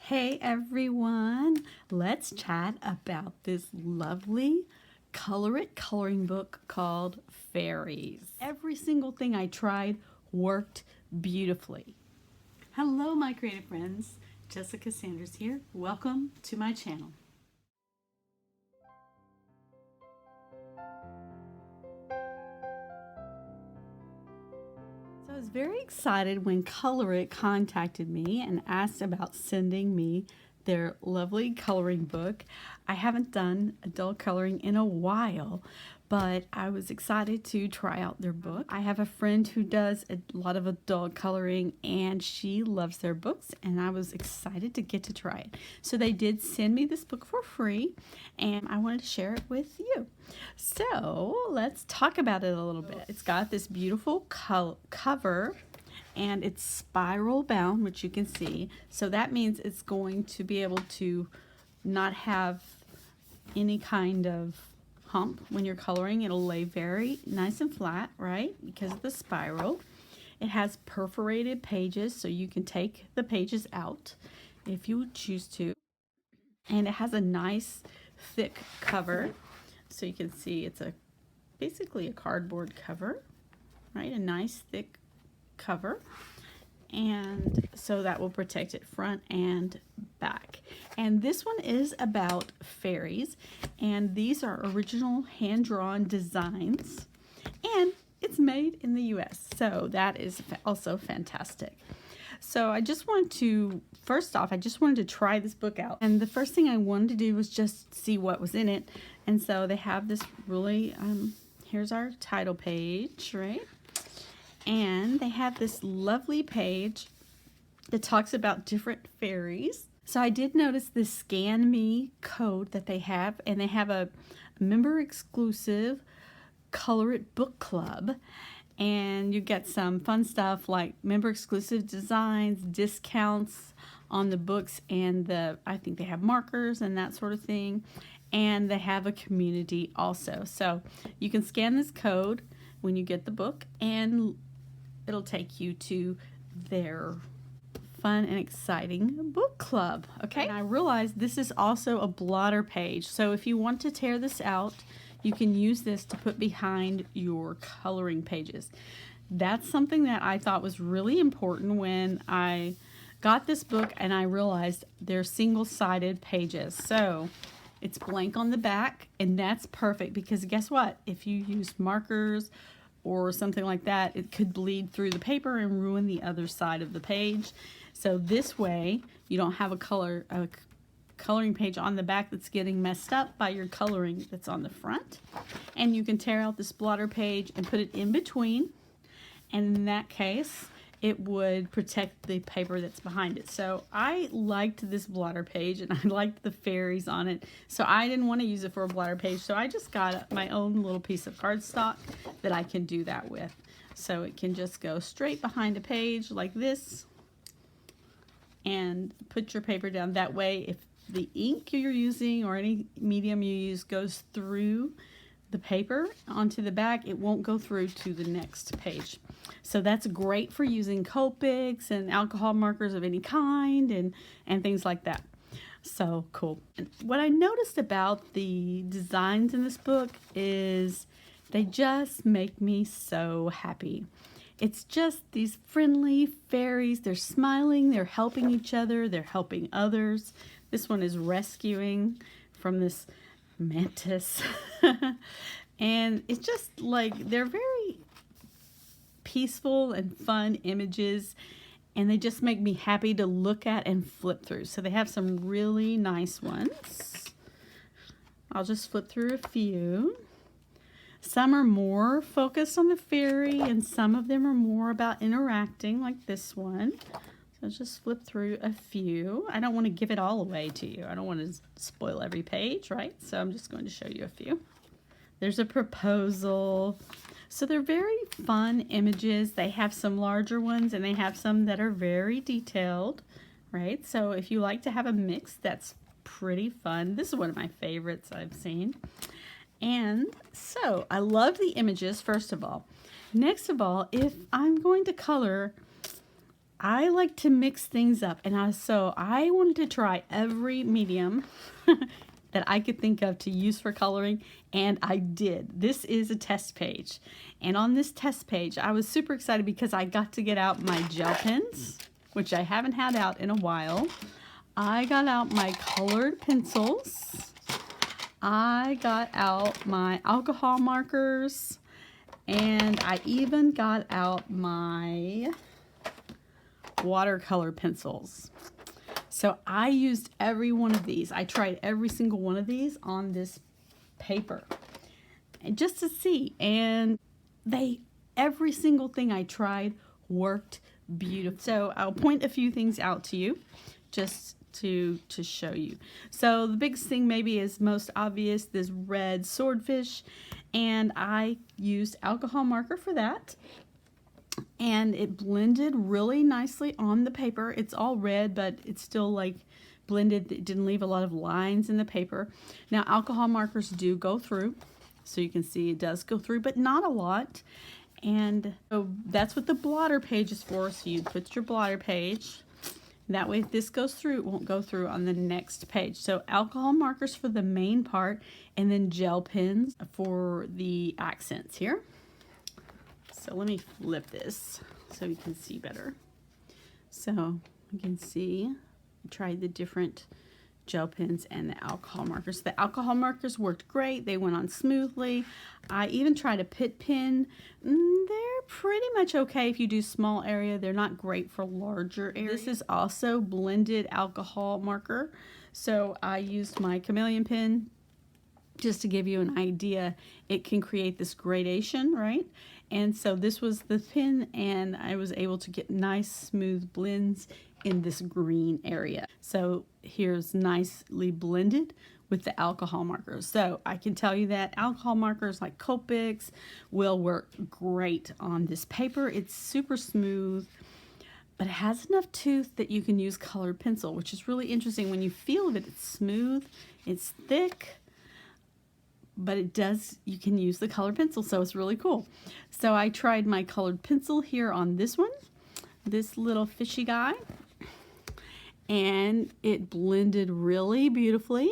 Hey everyone, let's chat about this lovely Color It coloring book called Fairies. Every single thing I tried worked beautifully. Hello my creative friends, Jessica Sanders here. Welcome to my channel. So I was very excited when Color It contacted me and asked about sending me their lovely coloring book. I haven't done adult coloring in a while, but I was excited to try out their book. I have a friend who does a lot of adult coloring and she loves their books, and I was excited to get to try it. So they did send me this book for free and I wanted to share it with you. So let's talk about it a little bit. It's got this beautiful cover and it's spiral bound, which you can see. So that means it's going to be able to not have any kind of hump when you're coloring. It'll lay very nice and flat, right? Because of the spiral. It has perforated pages, so you can take the pages out if you choose to. And it has a nice thick cover. So you can see it's basically a cardboard cover, right? A nice thick cover, and so that will protect it front and back. And this one is about fairies, and these are original hand-drawn designs, and it's made in the US, so that is also fantastic. So I just wanted to, first off, I just wanted to try this book out, and the first thing I wanted to do was just see what was in it. And so they have this really here's our title page, right? And they have this lovely page that talks about different fairies. So I did notice this Scan Me code that they have, and they have a member exclusive Color It book club, and you get some fun stuff like member exclusive designs, discounts on the books, and I think they have markers and that sort of thing, and they have a community also. So you can scan this code when you get the book and it'll take you to their fun and exciting book club. Okay, and I realized this is also a blotter page, so if you want to tear this out, you can use this to put behind your coloring pages. That's something that I thought was really important when I got this book, and I realized they're single-sided pages. So it's blank on the back, and that's perfect because guess what? If you use markers or something like that, it could bleed through the paper and ruin the other side of the page. So this way, you don't have a coloring page on the back that's getting messed up by your coloring that's on the front. And you can tear out this blotter page and put it in between, and in that case, it would protect the paper that's behind it. So I liked this blotter page, and I liked the fairies on it, so I didn't want to use it for a blotter page, so I just got my own little piece of cardstock that I can do that with. So it can just go straight behind a page like this, and put your paper down. That way, if the ink you're using or any medium you use goes through the paper onto the back, it won't go through to the next page. So that's great for using Copics and alcohol markers of any kind and things like that. So cool. And what I noticed about the designs in this book is they just make me so happy. It's just these friendly fairies. They're smiling, they're helping each other, they're helping others. This one is rescuing from this mantis. And it's just like, they're very peaceful and fun images, and they just make me happy to look at and flip through. So they have some really nice ones. I'll just flip through a few. Some are more focused on the fairy, and some of them are more about interacting, like this one. So just flip through a few. I don't want to give it all away to you. I don't want to spoil every page, right? So I'm just going to show you a few. There's a proposal. So they're very fun images. They have some larger ones, and they have some that are very detailed, right? So if you like to have a mix, that's pretty fun. This is one of my favorites I've seen. And so I love the images, first of all. Next of all, if I'm going to color, I like to mix things up, and so I wanted to try every medium that I could think of to use for coloring, and I did. This is a test page, and on this test page I was super excited because I got to get out my gel pens, which I haven't had out in a while. I got out my colored pencils. I got out my alcohol markers, and I even got out my watercolor pencils. So I used every one of these. I tried every single one of these on this paper just to see, and every single thing I tried worked beautiful. So I'll point a few things out to you just to show you. So the biggest thing maybe is most obvious, this red swordfish, and I used alcohol marker for that. And it blended really nicely on the paper. It's all red, but it's still like blended. It didn't leave a lot of lines in the paper. Now, alcohol markers do go through, so you can see it does go through, but not a lot. And so that's what the blotter page is for. So you put your blotter page. That way, if this goes through, it won't go through on the next page. So alcohol markers for the main part, and then gel pens for the accents here. So let me flip this so you can see better. So you can see, I tried the different gel pens and the alcohol markers. The alcohol markers worked great. They went on smoothly. I even tried a pit pen. They're pretty much okay if you do small area. They're not great for larger areas. This is also blended alcohol marker. So I used my chameleon pen just to give you an idea. It can create this gradation, right? And so this was the pen, and I was able to get nice smooth blends in this green area. So here's nicely blended with the alcohol markers. So I can tell you that alcohol markers like Copics will work great on this paper. It's super smooth, but it has enough tooth that you can use colored pencil, which is really interesting. When you feel it, it's smooth, it's thick, but you can use the colored pencil, so it's really cool. So I tried my colored pencil here on this one, this little fishy guy, and it blended really beautifully.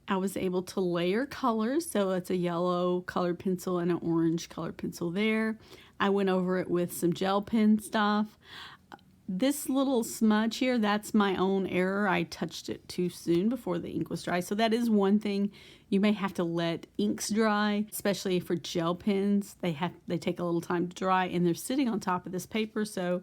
I was able to layer colors, so it's a yellow colored pencil and an orange colored pencil there. I went over it with some gel pen stuff. This little smudge here, that's my own error. I touched it too soon before the ink was dry. So that is one thing. You may have to let inks dry, especially for gel pens. They take a little time to dry, and they're sitting on top of this paper. So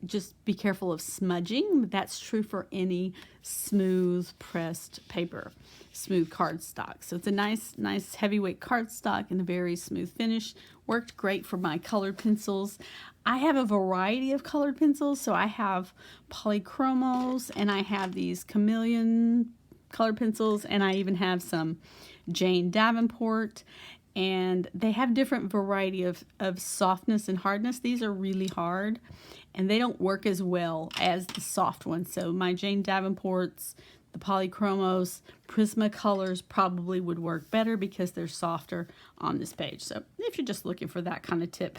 just be careful of smudging. That's true for any smooth pressed paper, smooth cardstock. So it's a nice heavyweight cardstock and a very smooth finish. Worked great for my colored pencils. I have a variety of colored pencils, so I have polychromos, and I have these chameleon colored pencils, and I even have some Jane Davenport, and they have different variety of softness and hardness. These are really hard, and they don't work as well as the soft ones. So my Jane Davenports, the polychromos, Prismacolors probably would work better because they're softer on this page. So if you're just looking for that kind of tip,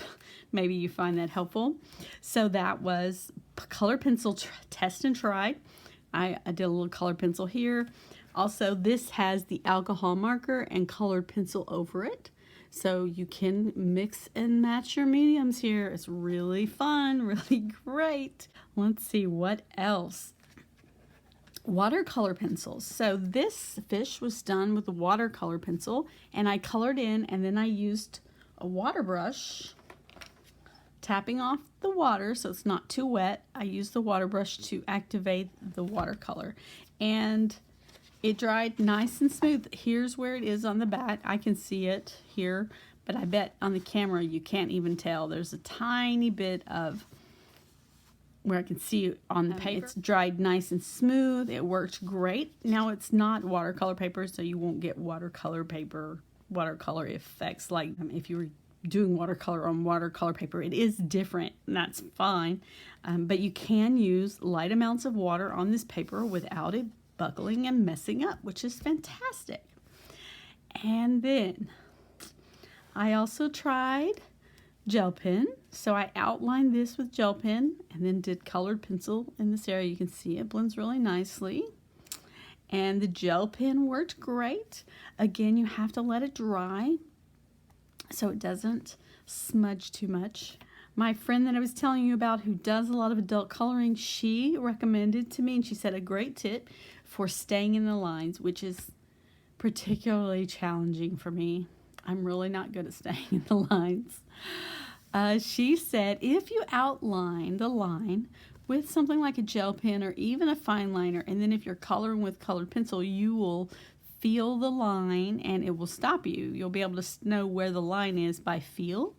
maybe you find that helpful. So that was color pencil test and try. I did a little color pencil here. Also, this has the alcohol marker and colored pencil over it. So you can mix and match your mediums here. It's really fun, really great. Let's see what else. Watercolor pencils. So this fish was done with a watercolor pencil, and I colored in, and then I used a water brush, tapping off the water so it's not too wet. I used the water brush to activate the watercolor, and it dried nice and smooth. Here's where it is on the back. I can see it here, but I bet on the camera you can't even tell. There's a tiny bit of where I can see on the paper. It's dried nice and smooth. It worked great. Now it's not watercolor paper, so you won't get watercolor effects like if you were doing watercolor on watercolor paper. It is different, and that's fine. But you can use light amounts of water on this paper without it buckling and messing up, which is fantastic. And then I also tried gel pen. So I outlined this with gel pen and then did colored pencil in this area. You can see it blends really nicely. And the gel pen worked great. Again, you have to let it dry so it doesn't smudge too much. My friend that I was telling you about who does a lot of adult coloring, she recommended to me, and she said a great tip for staying in the lines, which is particularly challenging for me. I'm really not good at staying in the lines. She said if you outline the line with something like a gel pen or even a fine liner, and then if you're coloring with colored pencil, you will feel the line and it will stop you. You'll be able to know where the line is by feel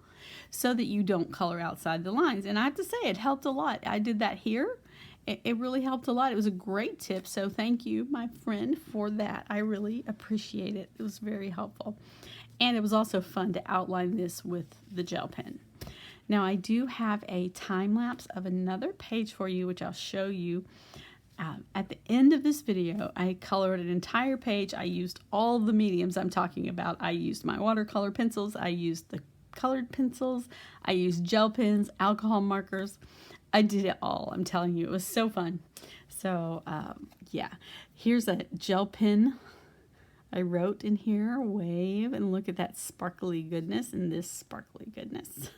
so that you don't color outside the lines. And I have to say, it helped a lot. I did that here. It really helped a lot. It was a great tip. So thank you, my friend, for that. I really appreciate it. It was very helpful. And it was also fun to outline this with the gel pen. Now I do have a time lapse of another page for you, which I'll show you. At the end of this video, I colored an entire page. I used all the mediums I'm talking about. I used my watercolor pencils. I used the colored pencils. I used gel pens, alcohol markers. I did it all. I'm telling you, it was so fun. So yeah, here's a gel pen. I wrote in here, wave, and look at that sparkly goodness and this sparkly goodness.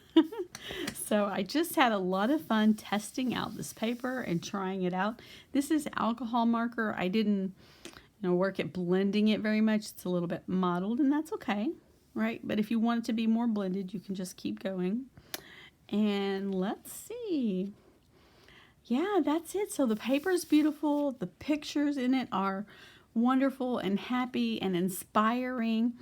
So I just had a lot of fun testing out this paper and trying it out. This is alcohol marker. I didn't work at blending it very much. It's a little bit mottled, and that's okay, right? But if you want it to be more blended, you can just keep going. And let's see. Yeah, that's it. So the paper is beautiful. The pictures in it are wonderful and happy and inspiring.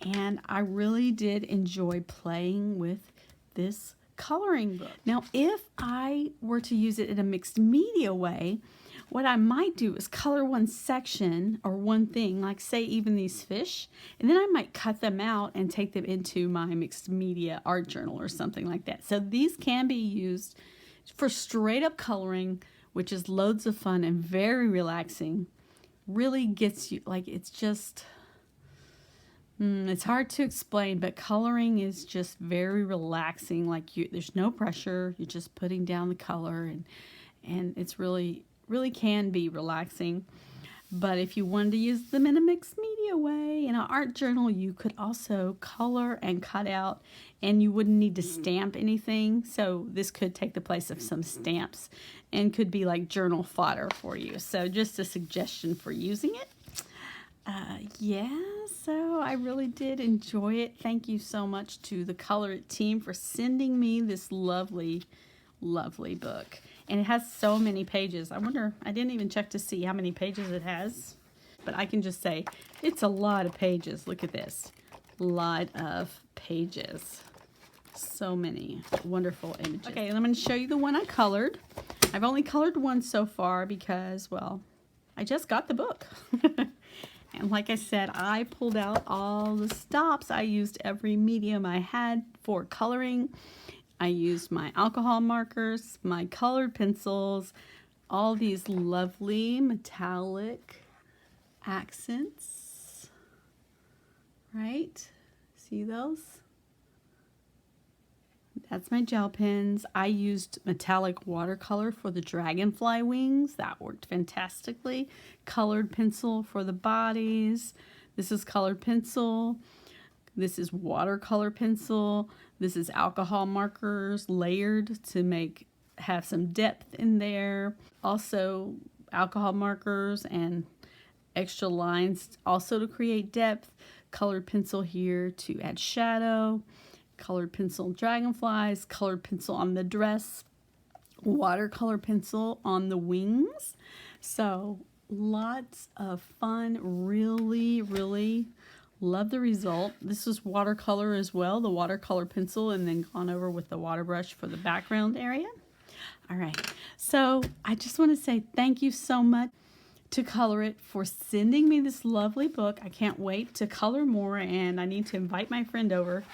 And I really did enjoy playing with this coloring book. Now, if I were to use it in a mixed media way, what I might do is color one section or one thing, like say even these fish, and then I might cut them out and take them into my mixed media art journal or something like that. So these can be used for straight up coloring, which is loads of fun and very relaxing. Really gets you, like, it's just, it's hard to explain, but coloring is just very relaxing. Like, there's no pressure. You're just putting down the color, and it's really can be relaxing. But if you wanted to use them in a mixed media way, in an art journal, you could also color and cut out, and you wouldn't need to stamp anything. So this could take the place of some stamps and could be like journal fodder for you. So just a suggestion for using it. Yeah, so I really did enjoy it. Thank you so much to the Color It team for sending me this lovely, lovely book. And it has so many pages. I wonder, I didn't even check to see how many pages it has. But I can just say, it's a lot of pages. Look at this. A lot of pages. So many wonderful images. Okay, and I'm going to show you the one I colored. I've only colored one so far because, well, I just got the book. And like I said, I pulled out all the stops. I used every medium I had for coloring. I used my alcohol markers, my colored pencils, all these lovely metallic accents, right? See those? That's my gel pens. I used metallic watercolor for the dragonfly wings. That worked fantastically. Colored pencil for the bodies. This is colored pencil. This is watercolor pencil. This is alcohol markers layered to have some depth in there. Also alcohol markers and extra lines also to create depth. Colored pencil here to add shadow. Colored pencil dragonflies, colored pencil on the dress, watercolor pencil on the wings. So lots of fun. Really love the result. This is watercolor as well, the watercolor pencil, and then gone over with the water brush for the background area. All right, so I just want to say thank you so much to Color It for sending me this lovely book. I can't wait to color more, and I need to invite my friend over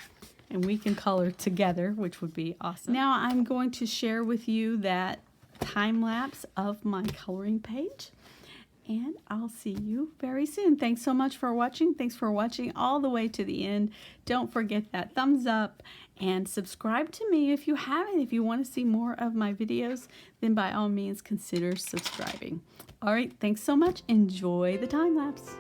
and we can color together, which would be awesome. Now I'm going to share with you that time lapse of my coloring page, and I'll see you very soon. Thanks so much for watching. Thanks for watching all the way to the end. Don't forget that thumbs up And subscribe to me if you haven't. If you want to see more of my videos, then by all means consider subscribing. All right, thanks so much. Enjoy the time lapse.